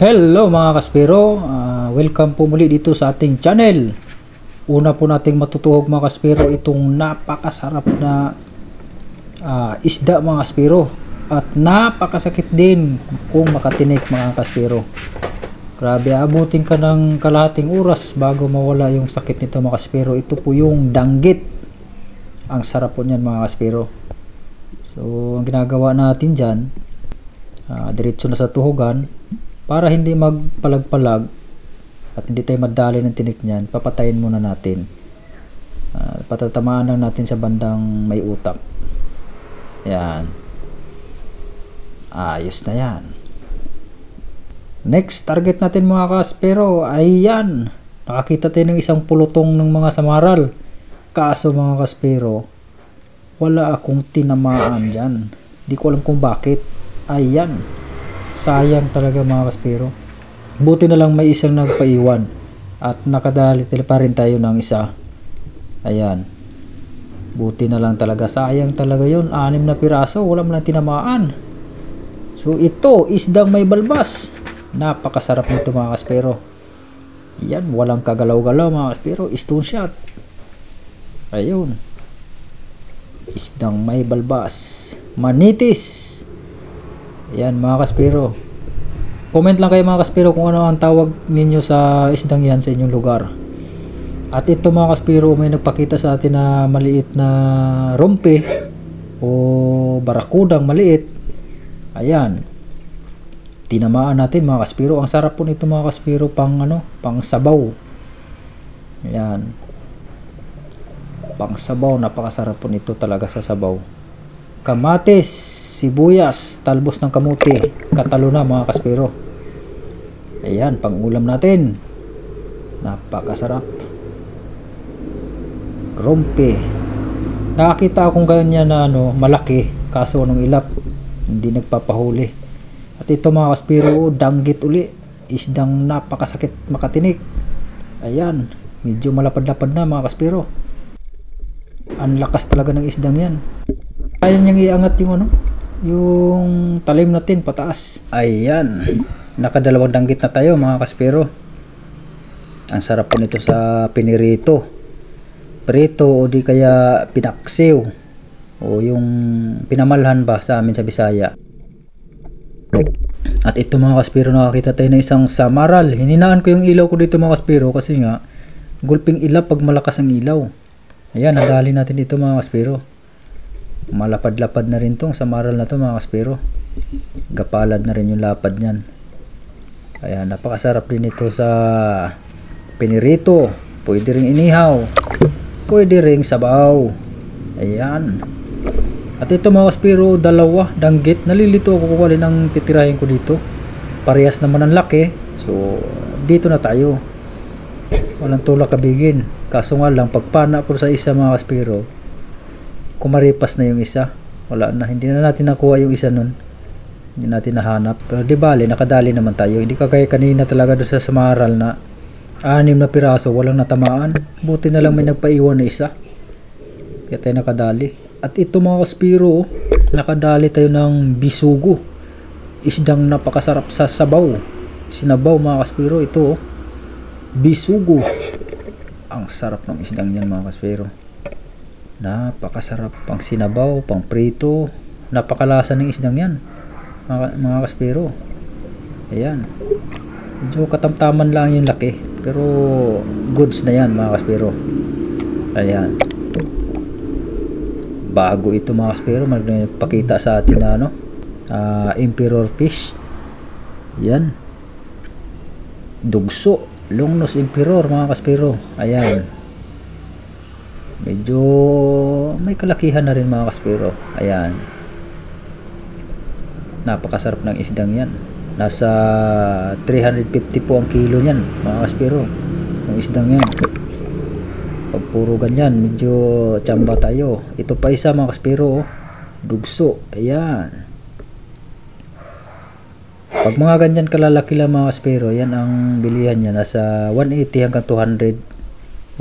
Hello mga kaspero, welcome po muli dito sa ating channel. Una po nating matutuhog mga kaspero itong napakasarap na isda mga kaspero. At napakasakit din kung makatinik mga kaspero. Grabe, abutin ka ng kalahating oras bago mawala yung sakit nito mga kaspero. Ito po yung danggit. Ang sarap po niyan mga kaspero. So ang ginagawa natin dyan, diretso na sa tuhogan. Para hindi magpalag-palag at hindi tayo madali ng tinik niyan, papatayin muna natin. Patatamaan lang natin sa bandang may utak. Yan. Ayos na yan. Next target natin mga kaspero ay yan. Nakakita tayo ng isang pulutong ng mga samaral. Kaso mga kaspero, wala akong tinamaan dyan. Di ko alam kung bakit. Ayan. Sayang talaga mga kaspero. Buti na lang may isang nagpaiwan at nakadali pa rin tayo ng isa. Ayan. Buti na lang talaga. Sayang talaga yun. 6 na piraso. Wala man lang tinamaan. So ito, isdang may balbas. Napakasarap nito mga kaspero. Yan. Walang kagalaw-galaw mga kaspero. Stone shot. Ayun. Isdang may balbas. Manitis. Yan mga kaspero. Comment lang kayo mga kaspero kung ano ang tawag ninyo sa isdang yan sa inyong lugar. At ito mga kaspero, may nagpakita sa atin na maliit na rompe o barakudang maliit. Ayan. Tinamaan natin mga kaspero. Ang sarap po nito mga kaspero pang pang sabaw. Ayan. Pang sabaw, napakasarap po nito talaga sa sabaw. Kamatis, sibuyas, talbos ng kamuti, katalo na mga kaspero. Ayan, pang ulam natin. Napakasarap. Rompe. Nakakita akong ganyan na malaki, kaso nung ilap hindi nagpapahuli. At ito mga kaspero, danggit uli. Isdang napakasakit makatinik. Ayan, medyo malapad-lapad na mga kaspero. Ang lakas talaga ng isdang yan. Kaya niyang iangat yung talim natin pataas. Ayan. Nakadalawang danggit na tayo mga kaspero. Ang sarap po nito sa pinirito. Prito o di kaya pinaksiw. O yung pinamalhan ba sa amin sa Bisaya. At ito mga kaspero, nakakita tayo ng isang samaral. Hininaan ko yung ilaw ko dito mga kaspero kasi nga gulping ilaw pag malakas ang ilaw. Ayan, nadali natin dito mga kaspero. Malapad-lapad na rin tong samaral na to mga kaspero. Gapalad na rin yung lapad niyan. Ayan, napakasarap din ito sa pinirito. Pwede ring inihaw. Pwede ring sabaw. Ayan. At ito mga kaspero, dalawa danggit. Nalilito ako kung alin ang titirahin ko dito. Parehas naman ang laki. So dito na tayo. Walang tulak kabigin. Kaso nga lang, pagpana ko sa isa mga kaspero, kumaripas na yung isa. Wala na. Hindi na natin nakuha yung isa nun. Hindi natin nahanap. Pero di bale, nakadali naman tayo. Hindi kagaya kanina talaga doon sa samaral na 6 na piraso, walang natamaan. Buti na lang may nagpaiwan na isa. Kaya tayo nakadali. At ito mga kaspero, nakadali tayo ng bisugo. Isdang napakasarap sa sabaw. Sinabaw mga kaspero. Ito bisugo. Ang sarap ng isdang yan mga kaspero. Napakasarap pang sinabaw, pang prito. Napakalasa ng isdang yan mga kaspero. Ayan. Medyo katamtaman lang yung laki, pero goods na yan mga kaspero. Ayan. Bago ito mga kaspero, magpakita sa atin na emperor fish. Yan. Dugso, long nose emperor mga kaspero. Ayan. Medyo may kalakihan na rin mga kaspero. Ayan. Napakasarap ng isdang yan. Nasa 350 po ang kilo niyan mga kaspero. Ang isdang yan. Pag puro ganyan, medyo tsamba tayo. Ito pa isa mga kaspero. Dugso. Ayan. Pag mga ganyan kalalaki lang mga kaspero, yan ang bilihan niya. Nasa 180 hanggang 200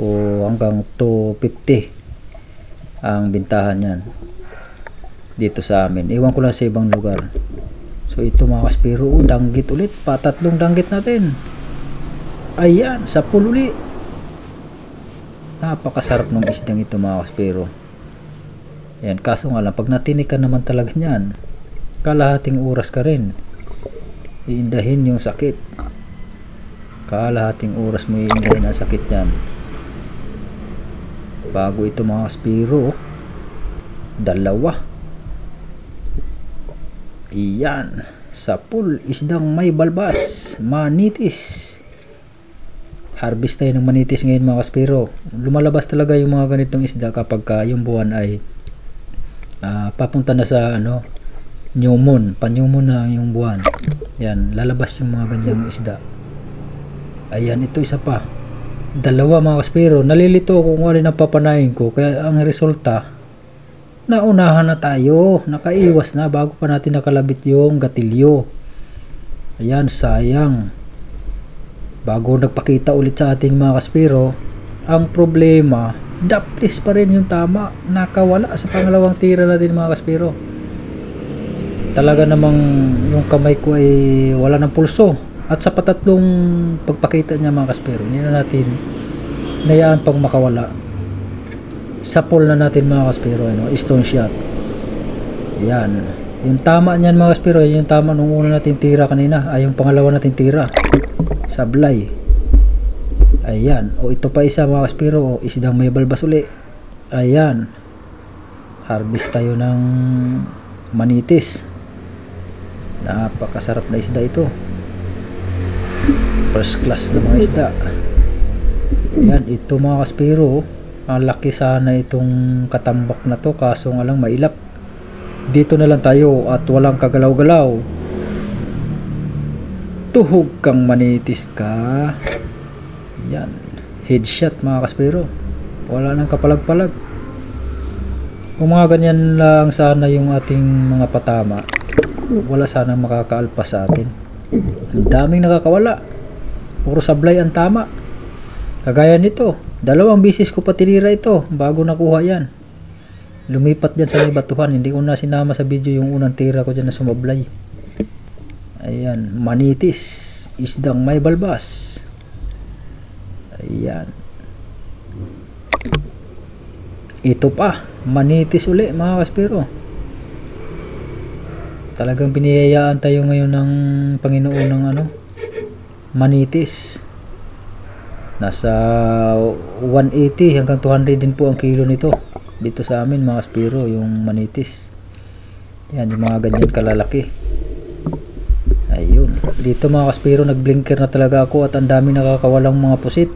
o hanggang 250 ang bintahan yan dito sa amin. Iwan ko lang sa ibang lugar. So ito mga kaspero, danggit ulit, patatlong danggit natin. Ayan, sapul uli. Napakasarap ng isdang ito mga kaspero. Ayan, kaso nga lang, pag natinik ka naman talaga niyan, kalahating oras ka rin iindahin yung sakit. Kalahating oras mo iindahin ang sakit yan. Bago ito mga kaspero, dalawa. Iyan, sapul, isdang may balbas, manitis. Harvest tayo ng manitis ngayon mga kaspero. Lumalabas talaga yung mga ganitong isda kapag yung buwan ay papunta na sa new moon, pa-new moon na yung buwan. Yan, lalabas yung mga ganyang isda. Ayan, ito isa pa. Dalawa mga kaspero. Nalilito ako kung alin ang papanayin ko. Kaya ang resulta, naunahan na tayo. Nakaiwas na bago pa natin nakalabit yung gatilyo. Ayan, sayang. Bago nagpakita ulit sa ating mga kaspero, ang problema, daplis pa rin yung tama. Nakawala sa pangalawang tira natin mga kaspero. Talaga namang yung kamay ko ay wala ng pulso. At sa patatlong pagpakita niya mga kaspero, hindi na natin nayaan pang makawala. Sapol na natin mga kaspero, stone shot. Yan, yung tama niyan mga kaspero, yung tama nung una natin tira kanina, ay yung pangalawa natin tira, sablay. Ayan, o ito pa isa mga kaspero, isdang may balbas uli. Ayan, harvest tayo ng manitis. Napakasarap na isda ito, first class na mga isda. Ayan, ito mga kaspero, ang laki sana itong katambak na to, kaso nga lang mailap. Dito na lang tayo at walang kagalaw-galaw. Tuhog kang manitis ka. Yan, headshot mga kaspero, wala nang kapalag-palag. Kung mga ganyan lang sana yung ating mga patama, wala sana makakaalpas sa atin. Ang daming nakakawala, puro sablay ang tama. Kagaya nito, dalawang bisis ko pa tinira ito bago nakuha yan. Lumipat dyan sa may batuhan. Hindi ko na sinama sa video yung unang tira ko dyan na sumablay. Ayan, manitis, isdang may balbas. Ayan, ito pa, manitis uli mga kaspero. Talagang biniyayaan tayo ngayon ng Panginoon ng manitis. Nasa 180 hanggang 200 din po ang kilo nito dito sa amin mga kaspero, yung manitis. Yan, yung mga ganyan kalalaki. Ayun, dito mga kaspero, nagblinker na talaga ako at ang dami nakakawalang mga pusit.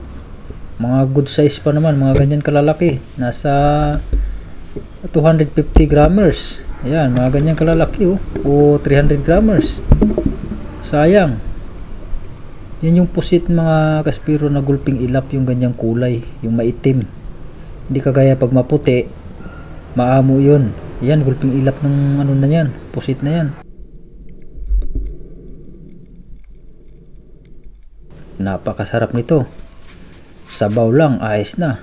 Mga good size pa naman, mga ganyan kalalaki, nasa 250 grammers. Ayan, mga ganyan kalalaki o 300 grammers. Sayang. Yan yung pusit mga kaspero na gulping ilap, yung ganyang kulay, yung maitim. Hindi kagaya pag maputi, maamo yun. Yan, gulping ilap ng na yan, pusit na yan. Napakasarap nito. Sabaw lang, ayos na.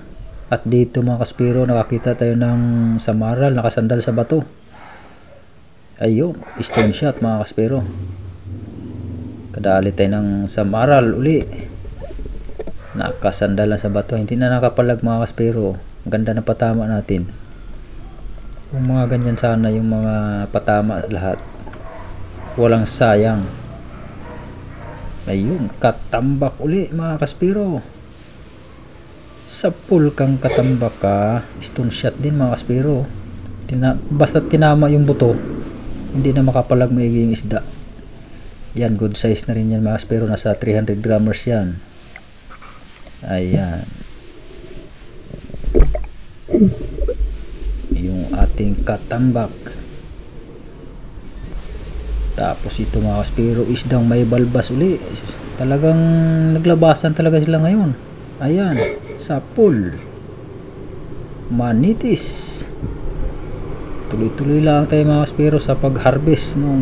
At dito mga kaspero, nakakita tayo ng samaral nakasandal sa bato. Ayun, stone shot mga kaspero. Kadali tayo ng samaral uli, nakasandal sa bato, hindi na nakapalag mga kaspero. Ganda na patama natin. Yung mga ganyan sana yung mga patama lahat, walang sayang. Ayun, katambak uli mga kaspero. Sapul kang katambak ka, stone shot din mga kaspero. Basta tinama yung buto, hindi na makapalag maigi yung isda. Yan, good size na rin yan mga kaspero, nasa 300 grammers yan. Ayan, yung ating katambak. Tapos ito mga kaspero, isdang may balbas uli. Talagang naglabasan talaga sila ngayon. Ayan, sapul, manitis. Tuloy-tuloy lang tayo mga kaspero sa pag-harvest ng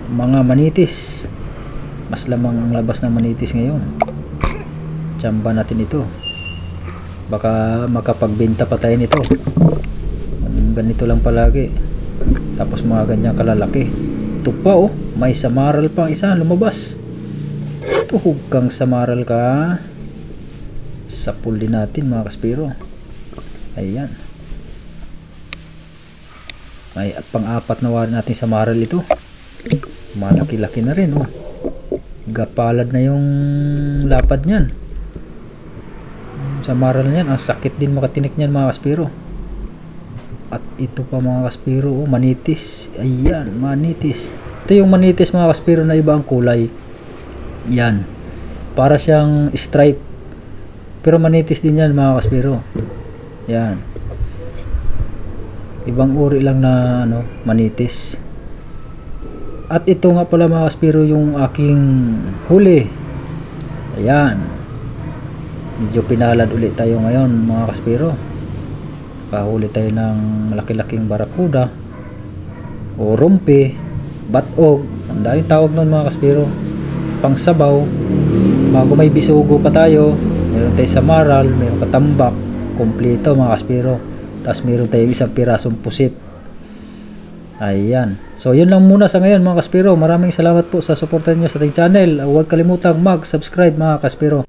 mga manitis. Mas lamang ang labas ng manitis ngayon. Tsamba natin ito, baka makapagbenta pa tayo nito. Ganito lang palagi, tapos mga ganyan kalalaki. ito pa oh, may samaral pang isa lumabas. Tuhog kang samaral ka. Sapul din natin mga kaspero. Ayan. Ay, at pang-apat na wari natin samaral ito. Malaki-laki na rin oh. Gapalad na yung lapad niyan. Samaral niyan, ang sakit din makatinik niyan mga kaspero. At ito pa mga kaspero oh, manitis. Ayan, manitis. Ito yung manitis mga kaspero na iba ang kulay. Yan. Para siyang stripe. Pero manitis din yan mga kaspero. Yan. Ibang uri lang na ano, manitis. At ito nga pala mga kaspero yung aking huli. Ayan. Medyo pinalad ulit tayo ngayon mga kaspero. Kahuli tayo ng malaki-laking barakuda o rumpi, batog. Ang daming tawag nun mga kaspero. Pangsabaw. Bago may bisugo pa tayo, meron tayo samaral, meron katambak, kompleto mga kaspero. Tapos meron tayo isang pirasong pusit. Ayan. So yun lang muna sa ngayon mga kaspero. Maraming salamat po sa suporta niyo sa ating channel. Huwag kalimutang mag-subscribe mga kaspero.